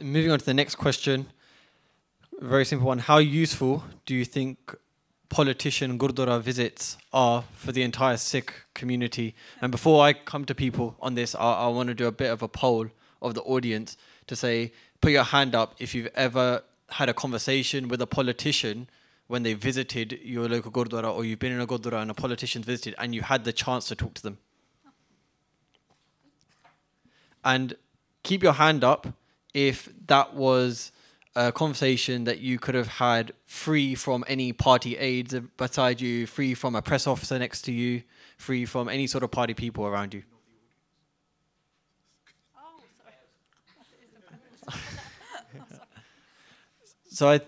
moving on to the next question, a very simple one. How useful do you think politician Gurdwara visits are for the entire Sikh community? And before I come to people on this, I want to do a bit of a poll of the audience to say, put your hand up if you've ever had a conversation with a politician when they visited your local Gurdwara, or you've been in a Gurdwara and a politician visited and you had the chance to talk to them. And keep your hand up if that was a conversation that you could have had free from any party aides beside you, free from a press officer next to you, free from any sort of party people around you. Oh, sorry. So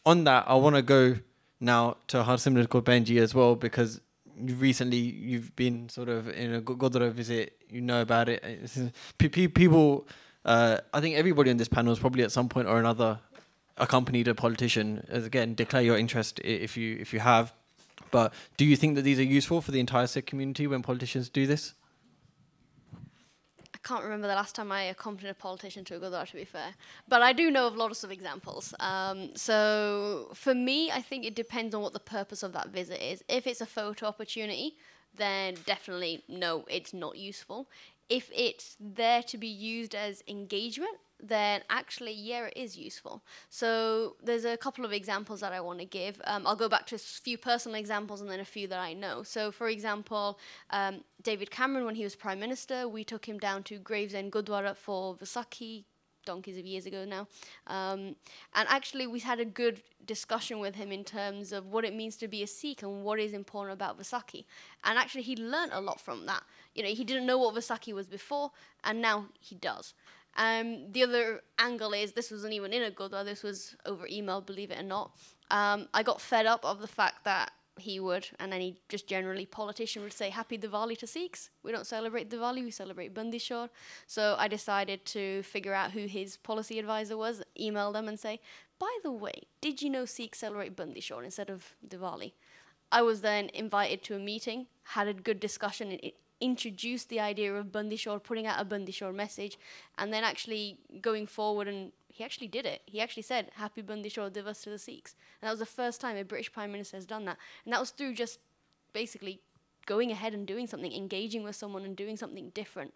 on that, I want to go now to Harsimrat Kaur Benji as well, because you've been sort of in a Gurdwara visit, you know about it. People, I think everybody on this panel is probably at some point or another accompanied a politician. As again, declare your interest if you have. But do you think that these are useful for the entire Sikh community when politicians do this? I can't remember the last time I accompanied a politician to a Gurdwara, to be fair. But I do know of lots of examples. So for me, I think it depends on what the purpose of that visit is. If it's a photo opportunity, then definitely no, it's not useful. If it's there to be used as engagement, then actually, yeah, it is useful. So there's a couple of examples that I want to give. I'll go back to a few personal examples and then a few that I know. So for example, David Cameron, when he was Prime Minister, we took him down to Gravesend Gurdwara for Vaisakhi, donkeys of years ago now. And actually, we had a good discussion with him in terms of what it means to be a Sikh and what is important about Vaisakhi. And actually, he learned a lot from that. You know, he didn't know what Vaisakhi was before, and now he does. The other angle is, this wasn't even in a Gurdwara, this was over email, believe it or not. I got fed up of the fact that he would, and any just generally politician would say, Happy Diwali to Sikhs. We don't celebrate Diwali, we celebrate Bandi Chhor. So I decided to figure out who his policy advisor was, email them and say, by the way, did you know Sikhs celebrate Bandi Chhor instead of Diwali? I was then invited to a meeting, had a good discussion, and introduced the idea of Bandi Chhor, putting out a Bandi Chhor message, and then actually going forward, and he actually did it. He actually said, Happy Bandi Chhor Divas to the Sikhs. And that was the first time a British Prime Minister has done that. And that was through just basically going ahead and doing something, engaging with someone and doing something different.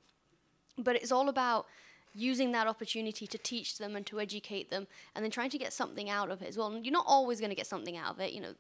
But it's all about using that opportunity to teach them and to educate them, and then trying to get something out of it as well. And you're not always going to get something out of it, you know.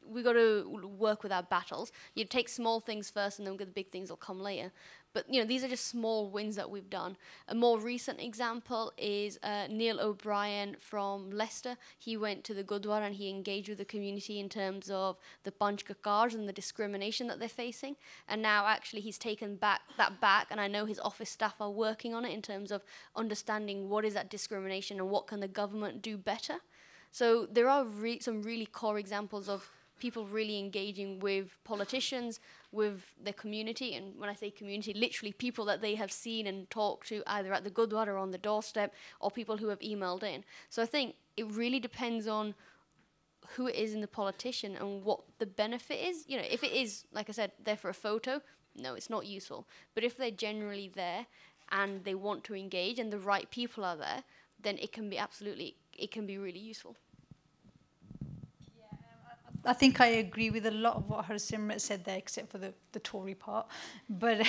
We got to work with our battles. You take small things first, and then the big things will come later. But you know, these are just small wins that we've done. A more recent example is Neil O'Brien from Leicester. He went to the Gurdwara and he engaged with the community in terms of the Panch Kakars and the discrimination that they're facing. And now actually he's taken that back, and I know his office staff are working on it in terms of understanding what is that discrimination and what can the government do better. So there are some really core examples of people really engaging with politicians, with their community. And when I say community, literally people that they have seen and talked to either at the Gurdwara or on the doorstep, or people who have emailed in. So I think it really depends on who it is in the politician and what the benefit is. You know, if it is, like I said, there for a photo, no, it's not useful. But if they're generally there and they want to engage and the right people are there, then it can be really useful. I think I agree with a lot of what Harsimrat said there, except for the Tory part. But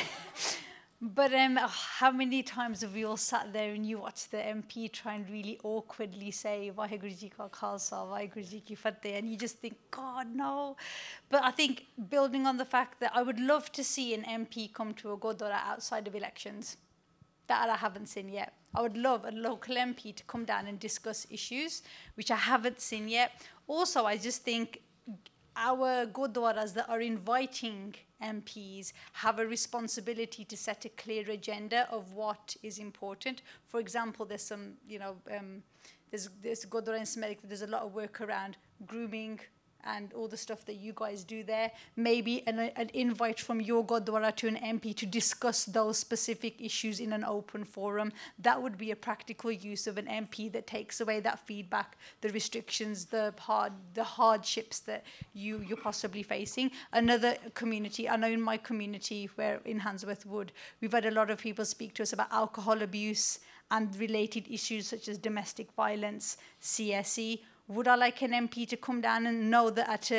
how many times have we all sat there and you watch the MP try and really awkwardly say Vaheguru Ji Ka Khalsa, Vaheguru Ji Ki Fateh, and you just think, God, no. But I think building on the fact that I would love to see an MP come to a Gurdwara outside of elections. That I haven't seen yet. I would love a local MP to come down and discuss issues, which I haven't seen yet. Also, I just think our Gurdwaras that are inviting MPs have a responsibility to set a clear agenda of what is important. For example, there's some, you know, there's Gurdwara in Smerik, there's a lot of work around grooming and all the stuff that you guys do there. Maybe an invite from your Gurdwara to an MP to discuss those specific issues in an open forum. That would be a practical use of an MP that takes away that feedback, the restrictions, the hardships that you're possibly facing. Another community, I know in my community, where in Handsworth Wood, we've had a lot of people speak to us about alcohol abuse and related issues such as domestic violence, CSE. Would I like an MP to come down and know that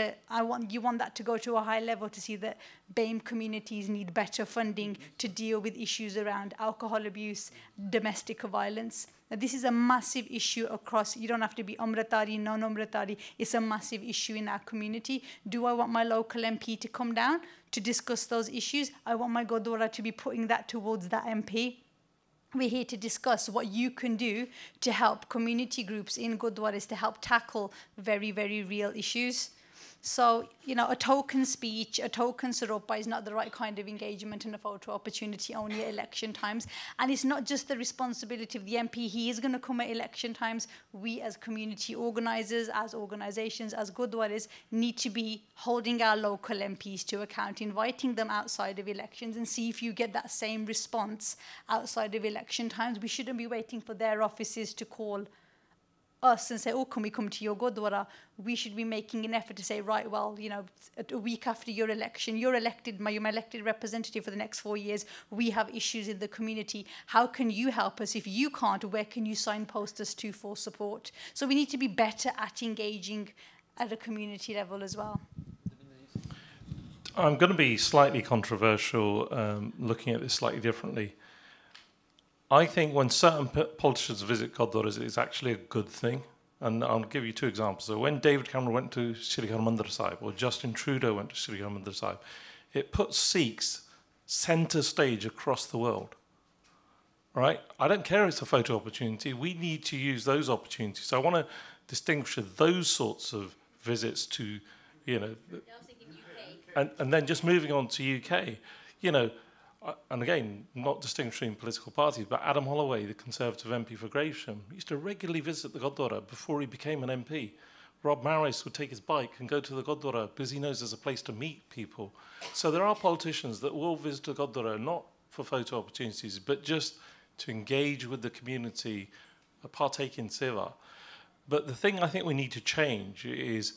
you want that to go to a high level to see that BAME communities need better funding to deal with issues around alcohol abuse, domestic violence? Now, this is a massive issue across, you don't have to be Amritari, non-Amritari, it's a massive issue in our community. Do I want my local MP to come down to discuss those issues? I want my Gurdwara to be putting that towards that MP. We're here to discuss what you can do to help community groups in Gurdwaras to help tackle very, very real issues. So, you know, a token speech, a token saropa is not the right kind of engagement and a photo opportunity only at election times. And it's not just the responsibility of the MP. He is going to come at election times. We as community organisers, as organisations, as Gurdwaras, need to be holding our local MPs to account, inviting them outside of elections and see if you get that same response outside of election times. We shouldn't be waiting for their offices to call us and say, oh, can we come to your Gurdwara? We should be making an effort to say, right, well, you know, a week after your election, you're my elected representative for the next 4 years. We have issues in the community. How can you help us? If you can't, where can you signpost us to for support? So we need to be better at engaging at a community level as well. I'm going to be slightly controversial, looking at this slightly differently. I think when certain politicians visit Gurdwaras, it's actually a good thing. And I'll give you two examples. So when David Cameron went to Sri Harmandir Sahib, or Justin Trudeau went to Sri Harmandir Sahib, it put Sikhs centre stage across the world. Right? I don't care if it's a photo opportunity. We need to use those opportunities. So I want to distinguish those sorts of visits to, you know, and then just moving on to UK, you know, and again, not distinguishing political parties, but Adam Holloway, the Conservative MP for Gravesham, used to regularly visit the Gurdwara before he became an MP. Rob Maris would take his bike and go to the Gurdwara because he knows there's a place to meet people. So there are politicians that will visit the Gurdwara not for photo opportunities, but just to engage with the community, partake in seva. But the thing I think we need to change is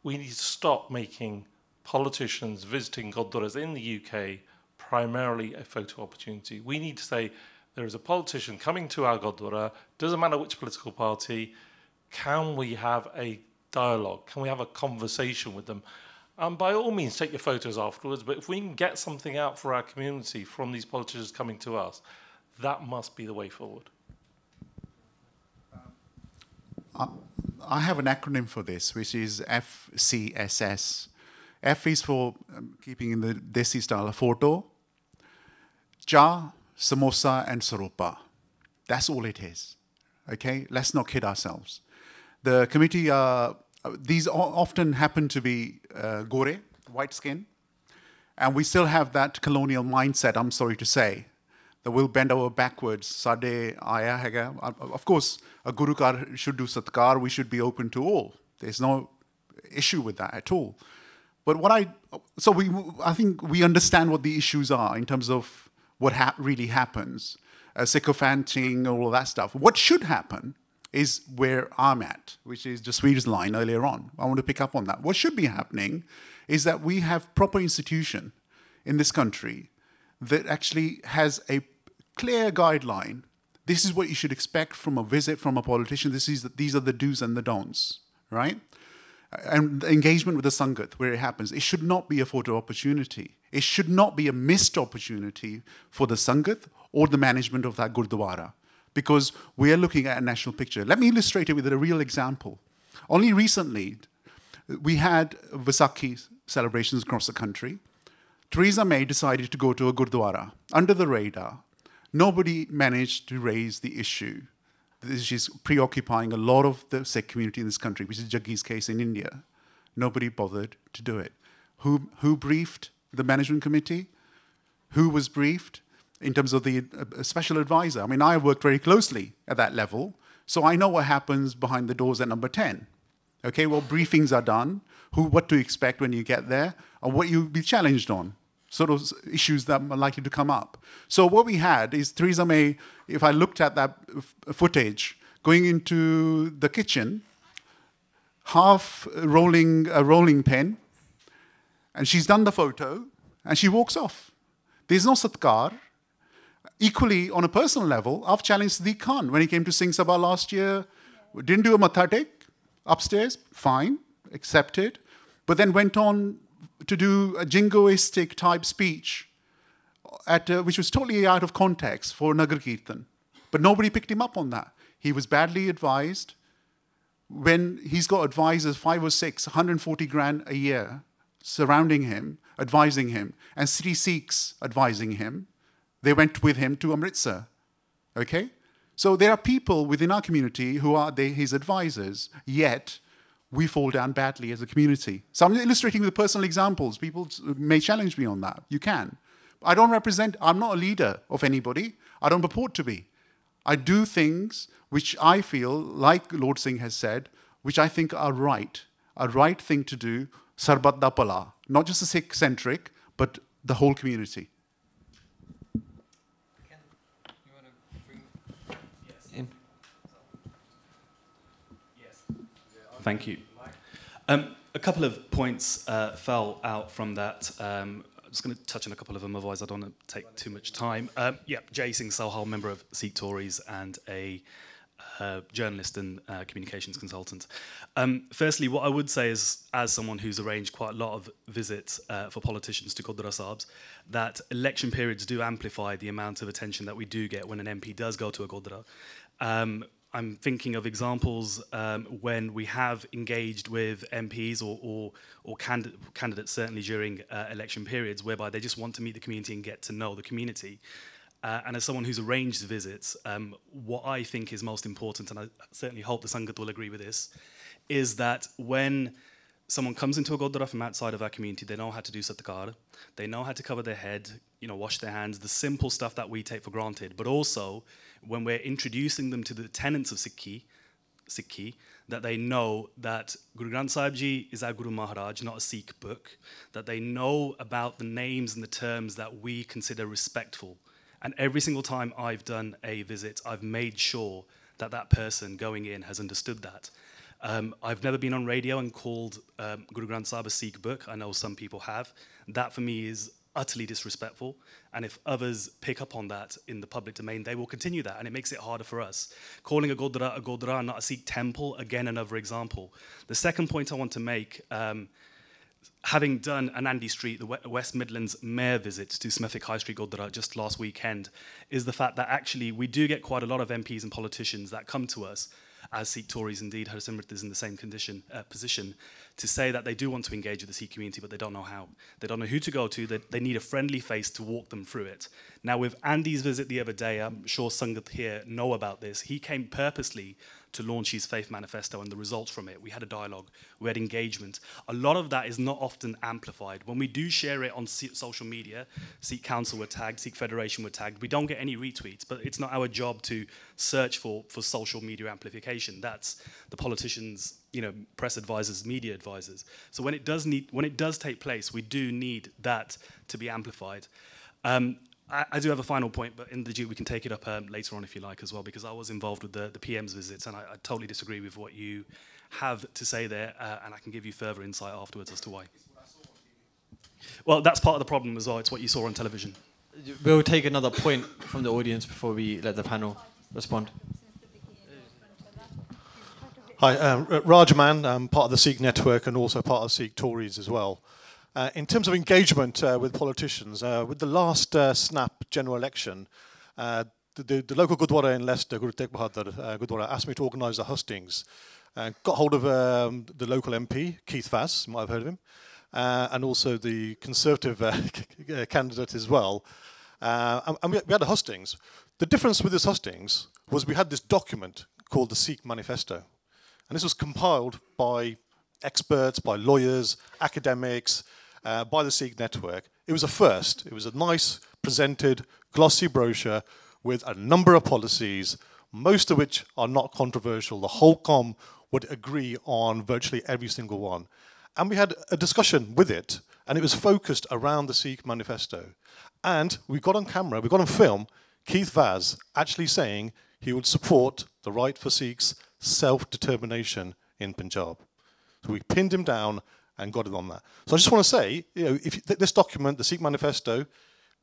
we need to stop making politicians visiting Gurdwaras in the UK primarily a photo opportunity. We need to say there is a politician coming to our Gurdwara, doesn't matter which political party, can we have a dialogue? Can we have a conversation with them? And by all means, take your photos afterwards, but if we can get something out for our community from these politicians coming to us, that must be the way forward. I have an acronym for this, which is FCSS. F is for, keeping in the Desi style, a photo, cha, samosa, and saropa. That's all it is. Okay? Let's not kid ourselves. The committee, these often happen to be gore, white skin, and we still have that colonial mindset, I'm sorry to say, that we'll bend over backwards. Sade aya hega. Of course, a gurukar should do satkar. We should be open to all. There's no issue with that at all. But I think we understand what the issues are in terms of what really happens, sycophanting, all of that stuff. What should happen is where I'm at, which is Jasweer's line earlier on. I want to pick up on that. What should be happening is that we have proper institution in this country that actually has a clear guideline. This is what you should expect from a visit from a politician. These are the do's and the don'ts, right? And engagement with the Sangat, where it happens, it should not be a photo opportunity. It should not be a missed opportunity for the Sangat or the management of that Gurdwara, because we are looking at a national picture. Let me illustrate it with a real example. Only recently, we had Vaisakhi celebrations across the country. Theresa May decided to go to a Gurdwara, under the radar. Nobody managed to raise the issue. This is preoccupying a lot of the Sikh community in this country, which is Jaggi's case in India. Nobody bothered to do it. Who briefed the management committee? Who was briefed in terms of the special advisor? I mean, I worked very closely at that level, so I know what happens behind the doors at number 10. Okay, well, briefings are done, what to expect when you get there, and what you'll be challenged on, sort of issues that are likely to come up. So what we had is Theresa May, if I looked at that footage, going into the kitchen, half rolling a rolling pin, and she's done the photo, and she walks off. There's no satkar. Equally, on a personal level, I've challenged Sadiq Khan when he came to Singh Sabha last year. Didn't do a mathatik upstairs, fine, accepted. But then went on to do a jingoistic type speech, which was totally out of context for Nagar Kirtan. But nobody picked him up on that. He was badly advised. When he's got advisors, 5 or 6, 140 grand a year, surrounding him, advising him, and city Sikhs advising him, they went with him to Amritsar. Okay? So there are people within our community who are his advisors, yet we fall down badly as a community. So I'm illustrating with personal examples. People may challenge me on that. You can. I'm not a leader of anybody. I don't purport to be. I do things which I feel, like Lord Singh has said, which I think are right. A right thing to do, sarbat da pala. Not just a Sikh-centric, but the whole community. Thank you. A couple of points fell out from that. I'm just going to touch on a couple of them, otherwise I don't want to take too much time. Jay Singh Sohal, member of Sikh Tories and a journalist and communications consultant. Firstly, what I would say is, as someone who's arranged quite a lot of visits for politicians to Gurdwara Sahibs, that election periods do amplify the amount of attention that we do get when an MP does go to a Gurdwara. I'm thinking of examples when we have engaged with MPs or candidates, certainly during election periods, whereby they just want to meet the community and get to know the community. And as someone who's arranged visits, what I think is most important, and I certainly hope the Sangat will agree with this, is that when someone comes into a Gurdwara from outside of our community, they know how to do satkar, they know how to cover their head, wash their hands, the simple stuff that we take for granted, but also when we're introducing them to the tenets of Sikhi, that they know that Guru Granth Sahib Ji is our Guru Maharaj, not a Sikh book, that they know about the names and the terms that we consider respectful. And every single time I've done a visit, I've made sure that that person going in has understood that. I've never been on radio and called Guru Granth Sahib a Sikh book. I know some people have. That for me is utterly disrespectful, and if others pick up on that in the public domain, they will continue that, and it makes it harder for us. Calling a Gurdwara, not a Sikh temple, again, another example. The second point I want to make, having done Anandi Street, the West Midlands mayor visit to Smethwick High Street Gurdwara just last weekend, is the fact that actually we do get quite a lot of MPs and politicians that come to us, as Sikh Tories, indeed, Harsimrat is in the same position, to say that they do want to engage with the Sikh community, but they don't know how. They don't know who to go to. They need a friendly face to walk them through it. Now, with Andy's visit the other day, I'm sure Sangat here know about this. He came purposely to launch his faith manifesto and the results from it. We had a dialogue, we had engagement. A lot of that is not often amplified. When we do share it on social media, Sikh Council were tagged, Sikh Federation were tagged, we don't get any retweets, but it's not our job to search for social media amplification. That's the politicians, press advisors, media advisors. So when it does take place, we do need that to be amplified. I do have a final point, but in the due we can take it up later on if you like as well, because I was involved with the PM's visits, and I totally disagree with what you have to say there, and I can give you further insight afterwards as to why. Well, that's part of the problem as well. It's what you saw on television. We'll take another point from the audience before we let the panel respond. Hi, Rajman, I'm part of the Sikh network and also part of Sikh Tories as well. In terms of engagement with politicians, with the last snap general election, the local Gurdwara in Leicester, Guru Tegh Bahadur Gurdwara, asked me to organise the hustings. Got hold of the local MP, Keith Vaz, you might have heard of him, and also the Conservative candidate as well. And we had the hustings. The difference with this hustings was we had this document called the Sikh Manifesto. And this was compiled by experts, by lawyers, academics, by the Sikh network. It was a first. It was a nice, presented, glossy brochure with a number of policies, most of which are not controversial. The whole com would agree on virtually every single one. And we had a discussion with it, and it was focused around the Sikh Manifesto. And we got on camera, we got on film, Keith Vaz actually saying he would support the right for Sikhs self-determination in Punjab. So we pinned him down and got it on that. So I just want to say, if this document, the Sikh Manifesto,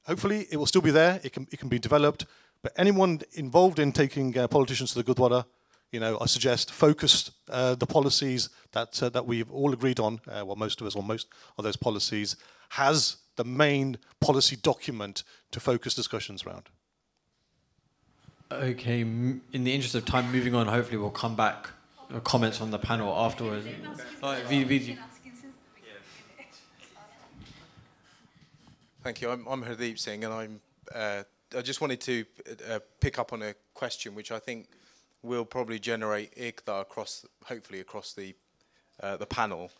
Hopefully, it will still be there. It can be developed. But anyone involved in taking politicians to the Gurdwara, I suggest focus the policies that we've all agreed on. Well, most of us, or most of those policies, has the main policy document to focus discussions around. Okay, in the interest of time, moving on. Hopefully, we'll come back. Comments from the panel afterwards. Thank you. I'm Hardeep Singh, and I just wanted to pick up on a question which I think will probably generate iqda hopefully across the panel,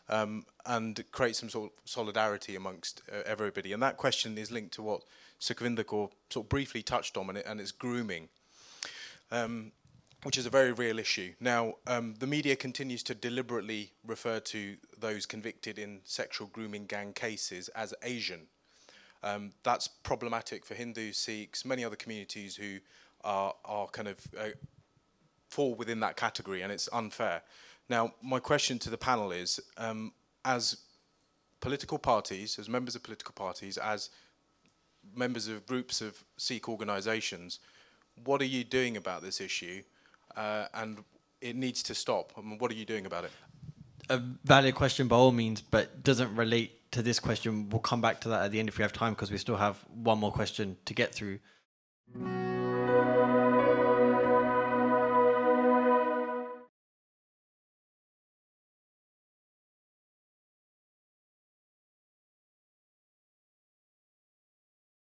and create some sort of solidarity amongst everybody. And that question is linked to what Sukhvinder Kaur sort of briefly touched on, and it's grooming, which is a very real issue. Now, the media continues to deliberately refer to those convicted in sexual grooming gang cases as Asian. That's problematic for Hindus, Sikhs, many other communities who are kind of fall within that category, and it's unfair. Now, my question to the panel is, as political parties, as members of political parties, as members of groups of Sikh organisations, what are you doing about this issue? And it needs to stop. I mean, what are you doing about it? A valid question by all means, but doesn't relate to this question. We'll come back to that at the end if we have time, because we still have one more question to get through.